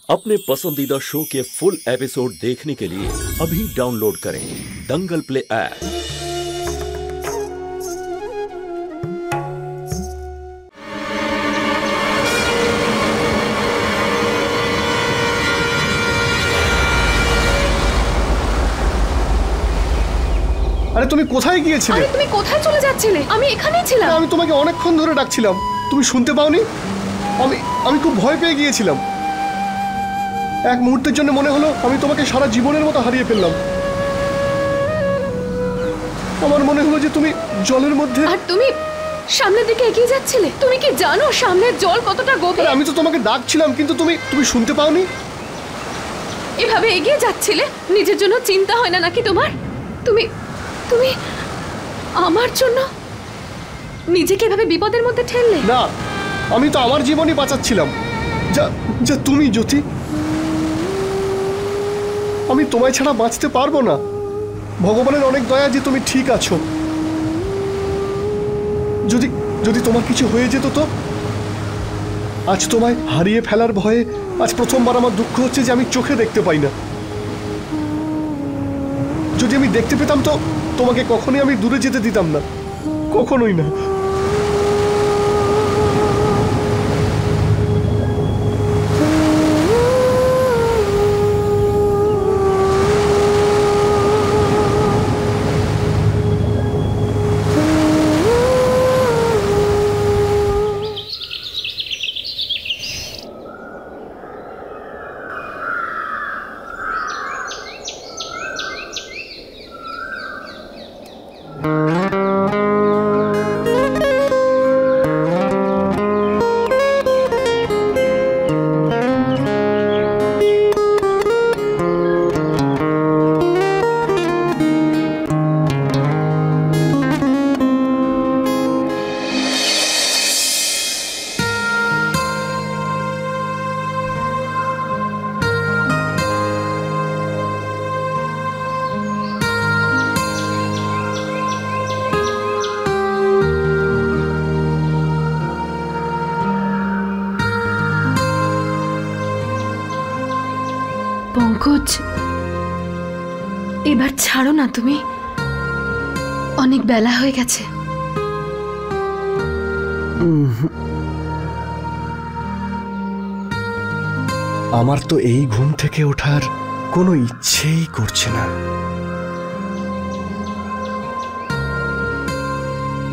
अपने पसंदीदा शो के फुल एपिसोड देखने के लिए अभी डाउनलोड करें दंगल प्ले ऐप। আরে তুমি কোথায় গিয়েছিলে? আরে তুমি কোথায় চলে যাচ্ছিলে? আমি এখানেই ছিলাম। আমি তোমাকে অনেকক্ষণ ধরে ডাকছিলাম, তুমি শুনতে পাওনি? আমি খুব ভয় পেয়ে গিয়েছিলাম। এক মুহূর্তের জন্য মনে হলো আমি তোমাকে সারা জীবনের মতো হারিয়ে ফেললাম। আমার মনে হলো যে তুমি জলের মধ্যে। আর তুমি সামনের দিকে এগিয়ে যাচ্ছিলে। তুমি কি জানো সামনের জল কতটা গভীর? আমি তো তোমাকে ডাকছিলাম কিন্তু তুমি শুনতে পাওনি। এভাবে এগিয়ে যাচ্ছিলে, নিজের জন্য চিন্তা হয় না নাকি তোমার? তুমি তুমি আমার জন্য নিজেকে এভাবে বিপদের মধ্যে ঠেললে? না, আমি তো আমার জীবনই বাঁচাচ্ছিলাম। যা তুমি জ্যোতি, আমি তোমায় ছাড়া বাঁচতে পারবো না। ভগবানের অনেক দয়া যে তুমি ঠিক আছো। যদি তোমার কিছু হয়ে যেত তো? আজ তোমায় হারিয়ে ফেলার ভয়ে আজ প্রথমবার আমার দুঃখ হচ্ছে যে আমি চোখে দেখতে পাই না। যদি আমি দেখতে পেতাম তো তোমাকে কখনোই আমি দূরে যেতে দিতাম না, কখনোই না। পঙ্কজ, এবার ছাড়ো না, তুমি অনেক বেলা হয়ে গেছে। আমার তো এই ঘুম থেকে ওঠার কোনো ইচ্ছেই করছে না।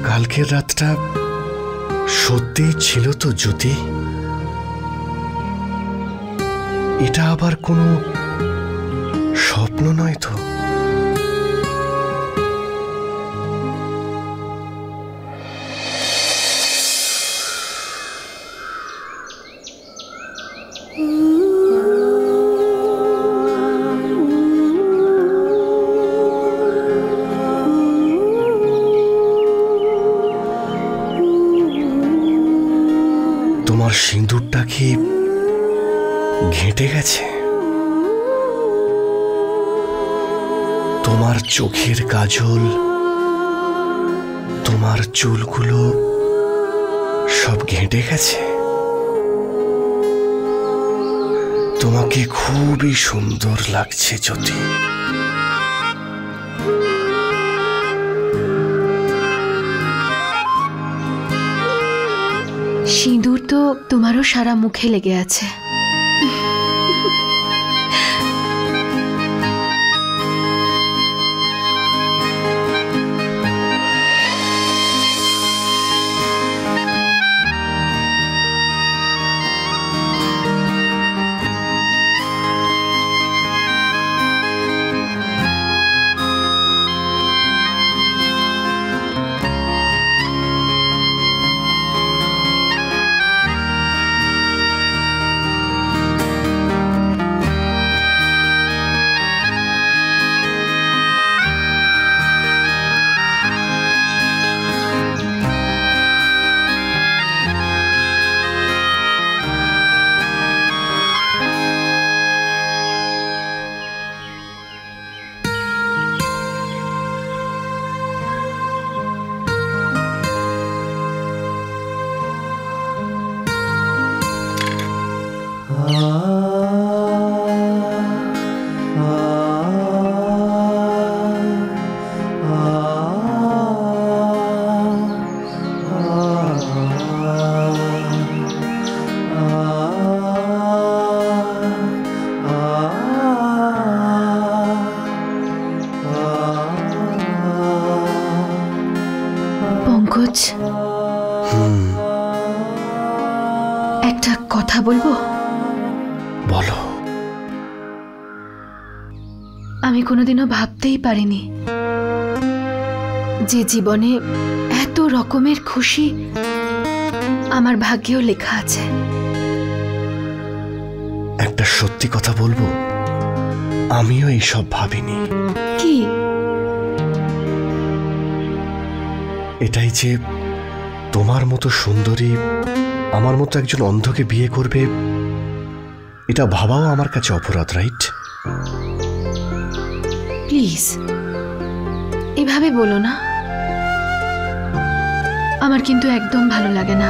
কালকের রাতটা সত্যিই ছিল তো জ্যোতি? এটা আবার কোনো স্বপ্ন নয় তো? তোমার সিঁদুরটা কি ঘেঁটে গেছে? তোমার চোখের কাজল, তোমার চুলগুলো সব ঘেঁটে গেছে? তোমাকে খুবই সুন্দর লাগছে জ্যোতি। সিঁদুর তো তোমারও সারা মুখে লেগে আছে। বলো। আমি কোনোদিনও ভাবতেই পারিনি যে জীবনে এত রকমের খুশি আমার ভাগ্যেও লেখা আছে। একটা সত্যি কথা বলবো, আমিও এইসব ভাবিনি। কি? এটাই যে তোমার মতো সুন্দরী আমার মতো একজন অন্ধকে বিয়ে করবে, এটা ভাবাও আমার কাছে অপরাধ, রাইট? প্লিজ এভাবে বলো না, আমার কিন্তু একদম ভালো লাগে না।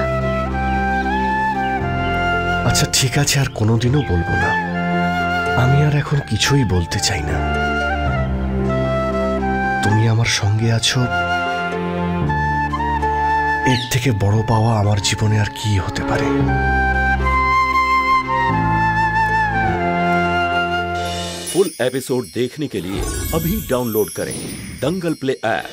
আচ্ছা ঠিক আছে, আর কোনোদিনও বলবো না। আমি আর এখন কিছুই বলতে চাই না। তুমি আমার সঙ্গে আছো, এর থেকে বড় পাওয়া আমার জীবনে আর কি হতে পারে? फुल एपिसोड देखने के लिए अभी डाउनलोड करें दंगल प्ले ऐप।